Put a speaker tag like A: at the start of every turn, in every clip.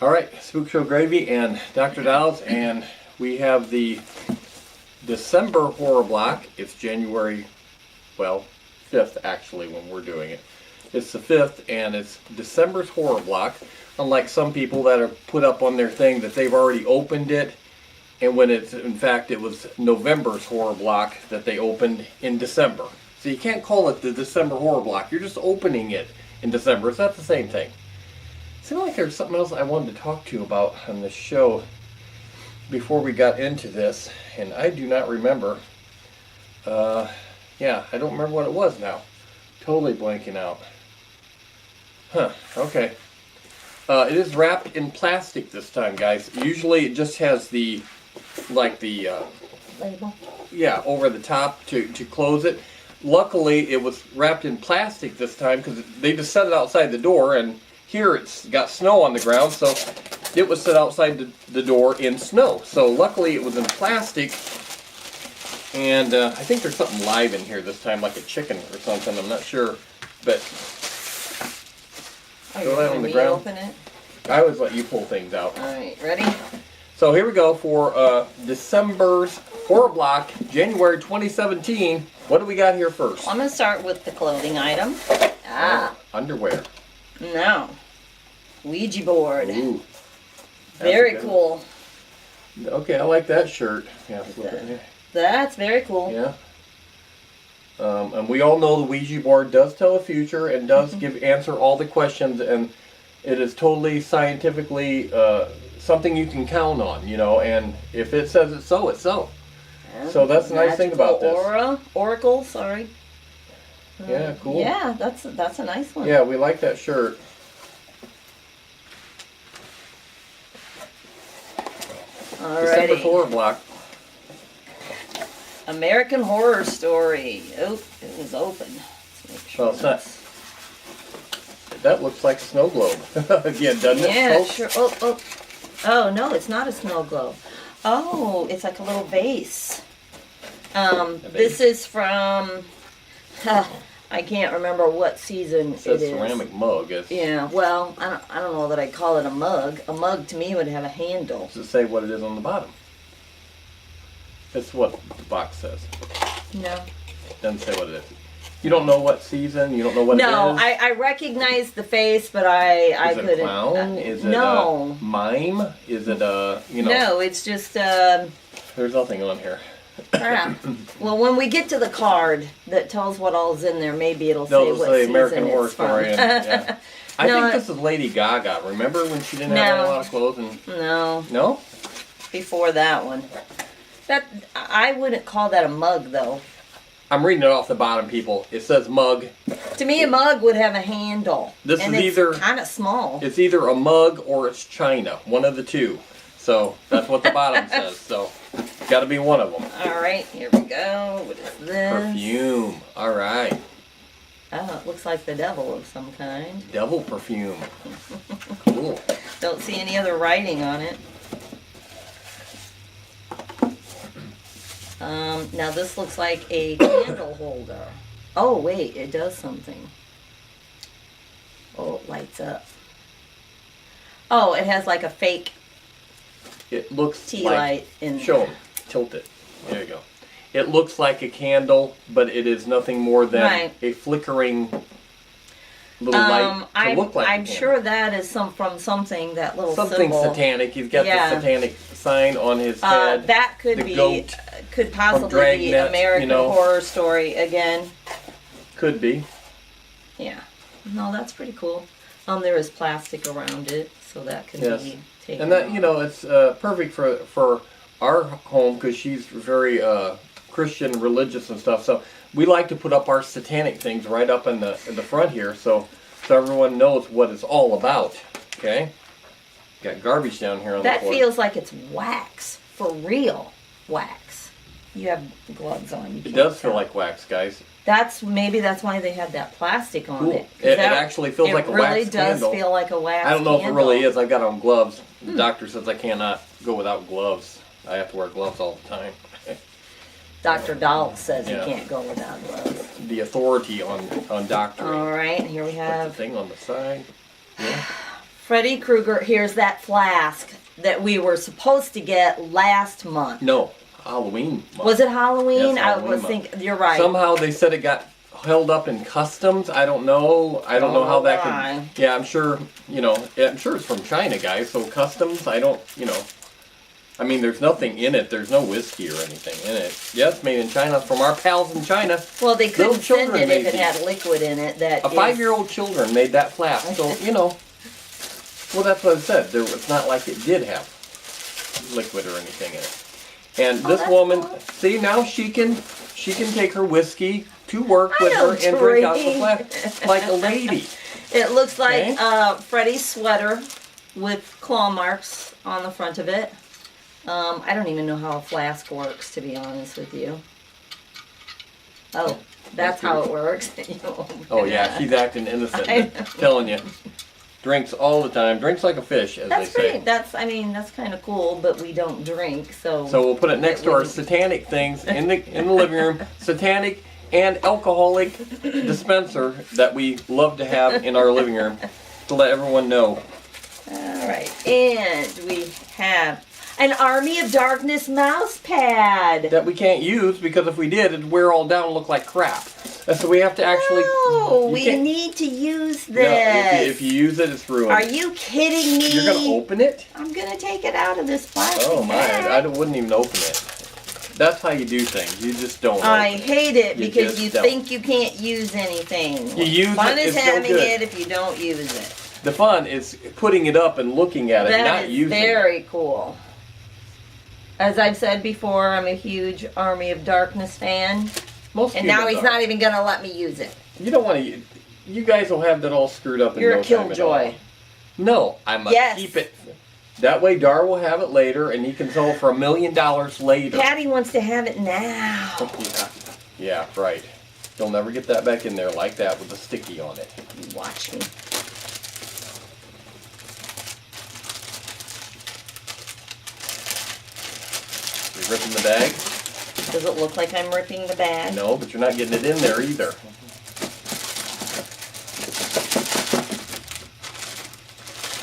A: All right, Spook Show Gravy and Dr. Dolls, and we have the December horror block. It's January, well, 5th actually when we're doing it. It's the 5th, and it's December's horror block. Unlike some people that have put up on their thing that they've already opened it, and when it's, in fact, it was November's horror block that they opened in December. So you can't call it the December horror block. You're just opening it in December. It's not the same thing. Seemed like there's something else I wanted to talk to you about on this show before we got into this, and I do not remember. Yeah, I don't remember what it was now. Totally blanking out. Huh, okay. It is wrapped in plastic this time, guys. Usually it just has the, like the,
B: label.
A: Yeah, over the top to close it. Luckily, it was wrapped in plastic this time because they just set it outside the door, and here it's got snow on the ground, so it was set outside the door in snow. So luckily it was in plastic, and I think there's something live in here this time, like a chicken or something. I'm not sure, but
B: Throw that on the ground. Open it?
A: I always let you pull things out.
B: All right, ready?
A: So here we go for December's horror block, January 2017. What do we got here first?
B: Well, I'm going to start with the clothing item.
A: Underwear.
B: No. Ouija board.
A: Ooh.
B: Very cool.
A: Okay, I like that shirt. Yeah, flip it here.
B: That's very cool.
A: Yeah. And we all know the Ouija board does tell the future and does answer all the questions, and it is totally scientifically something you can count on, you know, and if it says it's so, it's so. Yeah. So that's the nice thing about this.
B: Oracle, sorry.
A: Yeah, cool.
B: Yeah, that's a nice one.
A: Yeah, we like that shirt.
B: Alrighty.
A: December horror block.
B: American Horror Story. Oh, it was open. Let's make sure.
A: Well, it's not. That looks like a snow globe again, doesn't it?
B: Yeah, sure. Oh, no, it's not a snow globe. Oh, it's like a little vase. This is from, I can't remember what season it is.
A: Ceramic mug.
B: Yeah, well, I don't know that I'd call it a mug. A mug to me would have a handle.
A: Does it say what it is on the bottom? That's what the box says.
B: No.
A: It doesn't say what it is. You don't know what season? You don't know what it is?
B: No, I recognize the face, but I couldn't.
A: Is it a clown? Is it a mime? Is it a, you know?
B: No, it's just,
A: There's nothing on here.
B: Crap. Well, when we get to the card that tells what all's in there, maybe it'll say what season
A: American Horror
B: it's
A: Story.
B: from.
A: Yeah. I think this is Lady Gaga. Remember when she didn't have a lot of clothes?
B: No.
A: No?
B: Before that one. I wouldn't call that a mug, though.
A: I'm reading it off the bottom, people. It says mug.
B: To me, a mug would have a handle.
A: This is either
B: kind of small.
A: It's either a mug or it's china. One of the two. So that's what the bottom says. So it's got to be one of them.
B: All right, here we go. What is this?
A: Perfume. All right.
B: Oh, it looks like the devil of some kind.
A: Devil perfume. Cool.
B: Don't see any other writing on it. Now this looks like a candle holder. Oh wait, it does something. Oh, it lights up. Oh, it has like a fake
A: It looks
B: tea
A: like,
B: light in
A: show them. Tilt it. There you go. It looks like a candle, but it is nothing more than a flickering little light to look like
B: I'm sure that is from something, that little
A: something
B: symbol.
A: satanic. He's got the satanic sign on his head.
B: That could be
A: goat
B: could possibly be American Horror Story again.
A: Could be.
B: Yeah. No, that's pretty cool. There is plastic around it, so that can be taken.
A: And that, you know, it's perfect for our home because she's very Christian, religious and stuff. So we like to put up our satanic things right up in the front here, so everyone knows what it's all about. Okay. Got garbage down here on the floor.
B: That feels like it's wax, for real wax. You have gloves on.
A: It does feel like wax, guys.
B: Maybe that's why they had that plastic on it.
A: It actually feels like a wax
B: candle. It really does feel like a wax candle.
A: I don't know if it really is. I've got on gloves. The doctor says I cannot go without gloves. I have to wear gloves all the time.
B: Dr. Dahl says you can't go without gloves.
A: The authority on doctoring.
B: All right, here we have
A: the thing on the side. Yeah.
B: Freddy Krueger, here's that flask that we were supposed to get last month.
A: No, Halloween month.
B: Was it Halloween?
A: Yes, Halloween
B: I was
A: month.
B: thinking, you're right.
A: Somehow they said it got held up in customs. I don't know. I don't know how that
B: why.
A: could. Yeah, I'm sure. I'm sure it's from China, guys. So customs. I don't. I mean, there's nothing in it. There's no whiskey or anything in it. Yeah, it's made in China from our pals in China.
B: Well, they couldn't
A: Little
B: send
A: children
B: it if
A: made
B: it had liquid in it. That
A: A 5-year-old children made that flask. So well, that's what I said. It's not like it did have liquid or anything in it. And this
B: that's
A: woman,
B: cool.
A: see, now she can take her whiskey to work
B: I
A: with her
B: don't
A: and drink out the
B: drink.
A: flask like a lady.
B: It looks like
A: Okay.
B: Freddy's sweater with claw marks on the front of it. I don't even know how a flask works, to be honest with you. Oh, that's how it works.
A: Oh yeah, she's acting innocent.
B: I know.
A: Telling you, drinks all the time. Drinks like a fish, as
B: That's
A: they say.
B: pretty. That's kind of cool, but we don't drink, so.
A: So we'll put it next to our
B: wouldn't-
A: satanic things in the living room. Satanic and alcoholic dispenser that we love to have in our living room to let everyone know.
B: All right, and we have an Army of Darkness mouse pad.
A: That we can't use because if we did, it'd wear all down and look like crap. And so we have to actually.
B: No,
A: you
B: we
A: can't-
B: need to use
A: No,
B: this.
A: if you use it, it's ruined.
B: Are you kidding me?
A: You're gonna open it?
B: I'm gonna take it out of this plastic
A: Oh my!
B: bag.
A: Wouldn't even open it. That's how you do things. You just don't.
B: I
A: open it.
B: hate it
A: You
B: because
A: just
B: you
A: don't.
B: think you can't use anything.
A: You use
B: Fun
A: it,
B: is
A: it's no
B: having
A: good.
B: it if you don't use it.
A: The fun is putting it up and looking at it,
B: That
A: not
B: is
A: using it.
B: very cool. As I've said before, I'm a huge Army of Darkness fan,
A: Most
B: and now
A: humans
B: he's
A: are.
B: not even gonna let me use it.
A: You don't want to. You guys will have that all screwed up in
B: You're
A: no
B: a
A: time at all.
B: killjoy.
A: No, I must
B: Yes.
A: keep it. That way, Dar will have it later, and he can sell it for $1 million later.
B: Patty wants to have it now.
A: Yeah, right. You'll never get that back in there like that with a sticky on it.
B: You watch me.
A: You're ripping the bag?
B: Does it look like I'm ripping the bag?
A: No, but you're not getting it in there either.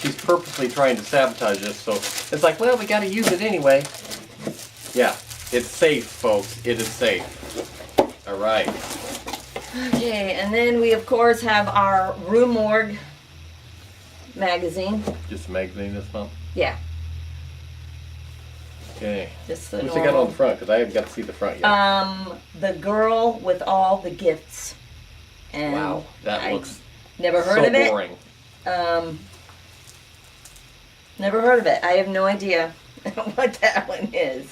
A: She's purposely trying to sabotage us, so it's like, well, we gotta use it anyway. Yeah, it's safe, folks. It is safe. Alright.
B: Okay, and then we of course have our Rue Morgue magazine.
A: Just a magazine this month?
B: Yeah,
A: Okay.
B: just the
A: What's it got on
B: normal.
A: the front? Because I haven't got to see the front yet.
B: The girl with all the gifts. And
A: Wow, that
B: I
A: looks
B: never heard
A: so
B: of it.
A: boring.
B: Never heard of it. I have no idea what that one is.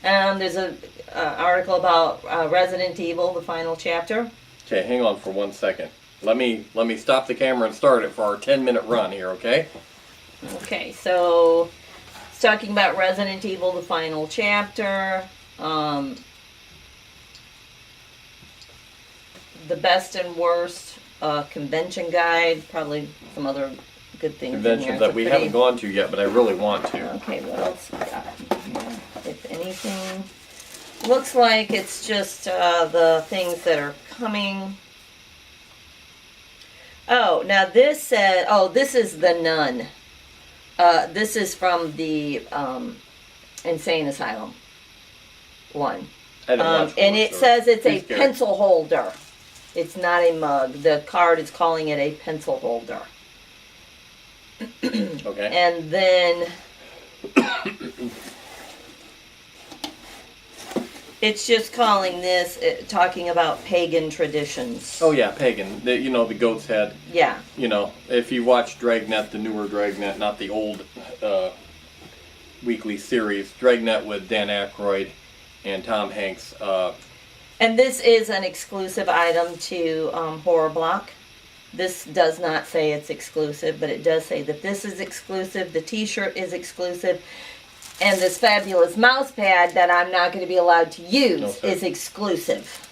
B: There's a article about Resident Evil, the final chapter.
A: Okay, hang on for 1 second. Let me stop the camera and start it for our 10-minute run here, okay?
B: Okay, so it's talking about Resident Evil, the final chapter. The best and worst convention guide. Probably some other good things in here.
A: Conventions that
B: It's a
A: we
B: pretty-
A: haven't gone to yet, but I really want to.
B: Okay, what else we got here? If anything, looks like it's just the things that are coming. Oh, now this said, this is the Nun. This is from the Insane Asylum one.
A: I didn't watch
B: And
A: one,
B: it
A: so
B: says it's a
A: who's scared?
B: pencil holder. It's not a mug. The card is calling it a pencil holder.
A: Okay.
B: And then it's just calling this, talking about pagan traditions.
A: Oh yeah, pagan. The goat's head.
B: Yeah.
A: If you watch Dragnet, the newer Dragnet, not the old weekly series, Dragnet with Dan Aykroyd and Tom Hanks.
B: And this is an exclusive item to Horror Block. This does not say it's exclusive, but it does say that this is exclusive, the t-shirt is exclusive, and this fabulous mouse pad that I'm not going to be allowed to use
A: No, sir.
B: is exclusive.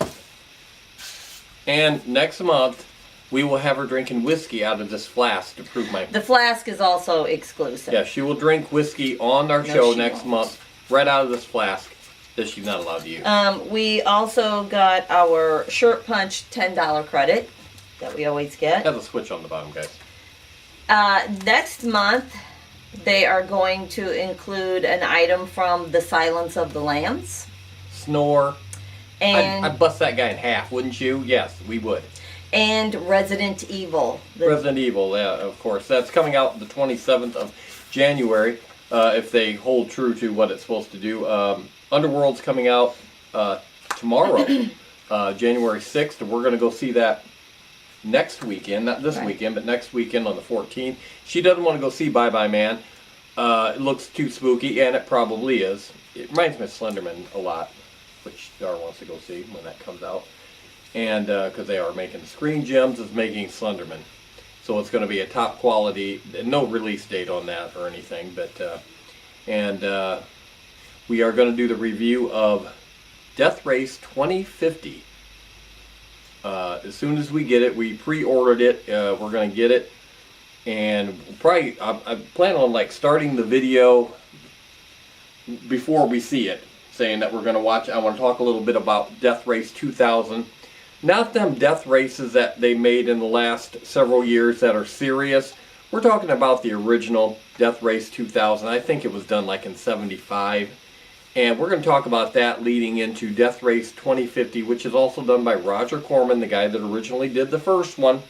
A: And next month, we will have her drinking whiskey out of this flask to prove my...
B: The flask is also exclusive.
A: Yeah, she will drink whiskey on our
B: No,
A: show
B: she
A: next
B: won't.
A: month, right out of this flask that she's not allowed to use.
B: We also got our Shirt Punch $10 credit that we always get.
A: Has a switch on the bottom, guys.
B: Next month, they are going to include an item from The Silence of the Lambs.
A: Snore.
B: And
A: I'd bust that guy in half, wouldn't you? Yes, we would.
B: And Resident Evil.
A: Resident Evil, yeah, of course. That's coming out the 27th of January, if they hold true to what it's supposed to do. Underworld's coming out tomorrow, January 6th, and we're going to go see that next weekend. Not this weekend, but next weekend on the 14th. She doesn't want to go see Bye Bye Man. It looks too spooky, and it probably is. It reminds me of Slenderman a lot, which Dar wants to go see when that comes out. And because they are making Screen Gems is making Slenderman, so it's going to be a top quality. No release date on that or anything, but we are going to do the review of Death Race 2050. As soon as we get it, we pre-ordered it. We're going to get it, and probably I plan on like starting the video before we see it, saying that we're going to watch. I want to talk a little bit about Death Race 2000. Not them death races that they made in the last several years that are serious. We're talking about the original Death Race 2000. I think it was done like in '75. And we're going to talk about that leading into Death Race 2050, which is also done by Roger Corman, the guy that originally did the first one.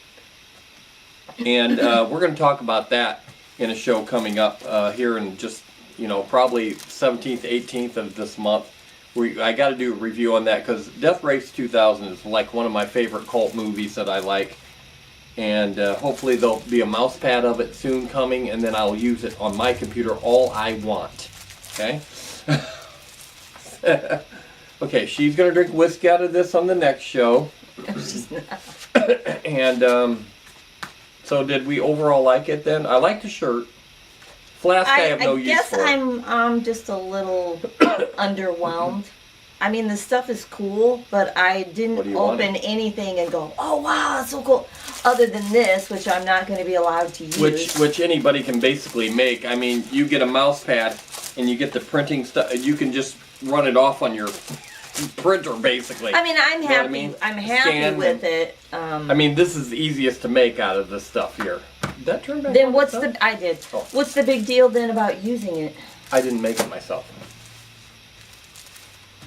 A: And we're going to talk about that in a show coming up here in just, probably 17th, 18th of this month. I got to do a review on that because Death Race 2000 is like one of my favorite cult movies that I like. And hopefully there'll be a mouse pad of it soon coming, and then I'll use it on my computer all I want. Okay? Okay, she's going to drink whiskey out of this on the next show.
B: She's not.
A: And so did we overall like it then? I like the shirt. Flask I have no use for.
B: I guess I'm just a little underwhelmed. I mean, the stuff is cool, but I didn't open anything and go, oh wow, that's so cool. Other than this, which I'm not going to be allowed to use.
A: Which anybody can basically make. I mean, you get a mouse pad and you get the printing stuff. You can just run it off on your printer, basically.
B: I mean, I'm happy. I'm happy with it.
A: I mean, this is the easiest to make out of this stuff here. Did that turn back
B: then
A: on
B: what's
A: itself?
B: I did. Oh. What's the big deal then about using it?
A: I didn't make it myself.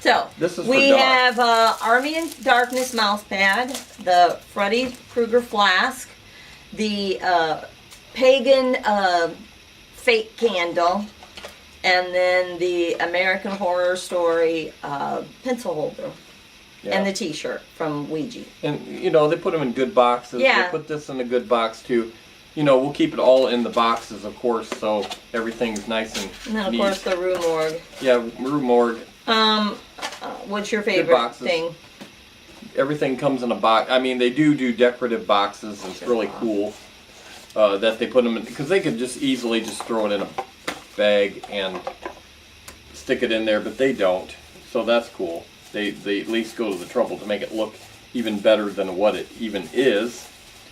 B: So we have Army in Darkness mouse pad, the Freddy Krueger flask, the pagan fake candle, and then the American Horror Story pencil holder. Yeah. And the T-shirt from Ouija.
A: And they put them in good boxes.
B: Yeah.
A: They put this in a good box too. We'll keep it all in the boxes, of course, so everything's nice and
B: then, of
A: neat.
B: course, the Rue Morgue.
A: Yeah, Rue Morgue.
B: What's your favorite thing?
A: Everything comes in a box. I mean, they do decorative boxes. It's really cool that they put them in, because they could just easily just throw it in a bag and stick it in there, but they don't. So that's cool. They at least go to the trouble to make it look even better than what it even is.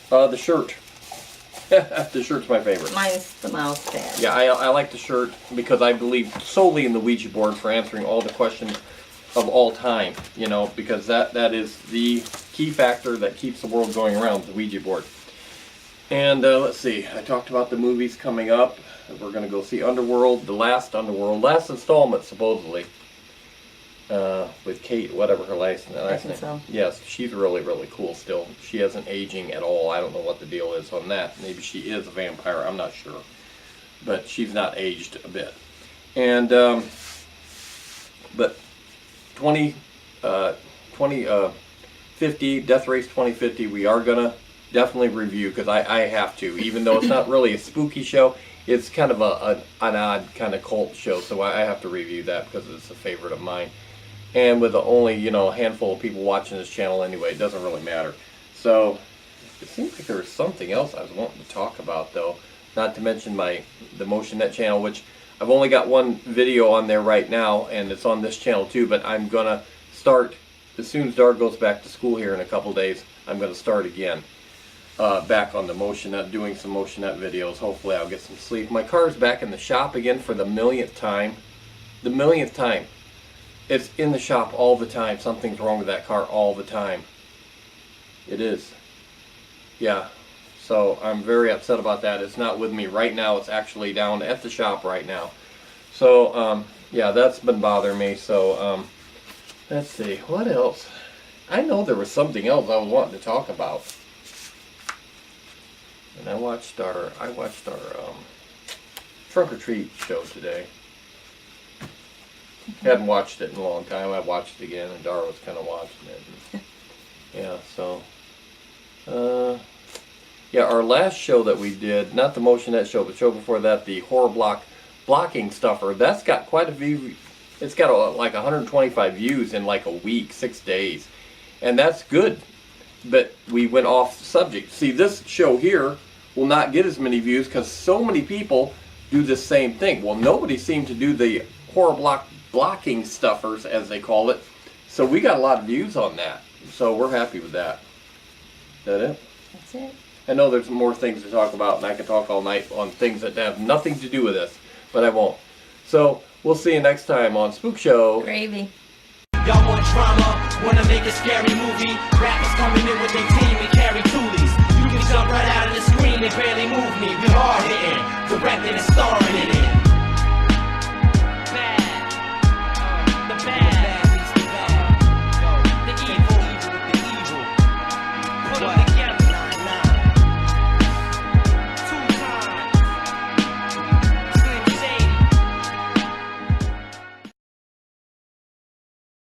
A: The shirt. The shirt's my favorite.
B: Mine's the mouse pad.
A: Yeah, I like the shirt because I believe solely in the Ouija board for answering all the questions of all time. Because that is the key factor that keeps the world going around, the Ouija board. And let's see, I talked about the movies coming up. We're going to go see Underworld, the last installment supposedly. With Kate, whatever her last name.
B: So.
A: Yes, she's really, really cool still. She isn't aging at all. I don't know what the deal is on that. Maybe she is a vampire, I'm not sure. But she's not aged a bit. And, but 2050, Death Race 2050, we are going to definitely review, because I have to. Even though it's not really a spooky show, it's kind of an odd kind of cult show, so I have to review that because it's a favorite of mine. And with only, a handful of people watching this channel anyway, it doesn't really matter. So, it seems like there was something else I was wanting to talk about, though. Not to mention the MotionNet channel, which I've only got one video on there right now, and it's on this channel too, but I'm going to start, as soon as Dar goes back to school here in a couple days, I'm going to start again. Back on the MotionNet, doing some MotionNet videos. Hopefully I'll get some sleep. My car's back in the shop again for the millionth time. The millionth time. It's in the shop all the time. Something's wrong with that car all the time. It is. Yeah. So I'm very upset about that. It's not with me right now. It's actually down at the shop right now. So yeah, that's been bothering me. So let's see, what else? I know there was something else I was wanting to talk about. And I watched our Trunk or Treat show today. Hadn't watched it in a long time. I watched it again, and Dara was kind of watching it. And, yeah, so yeah, our last show that we did, not the Motionette show, but the show before that, the horror blocking stuffer, that's got quite a few. It's got like 125 views in like a week, 6 days, and that's good. But we went off subject. See, this show here will not get as many views because so many people do the same thing. Well, nobody seemed to do the horror blocking stuffers, as they call it. So we got a lot of views on that. So we're happy with that. Is that it?
B: That's it.
A: I know there's more things to talk about, and I can talk all night on things that have nothing to do with this, but I won't. So we'll see you next time on Spook Show.
B: Gravy.
C: Y'all want drama, wanna make a scary movie. Rappers coming in with their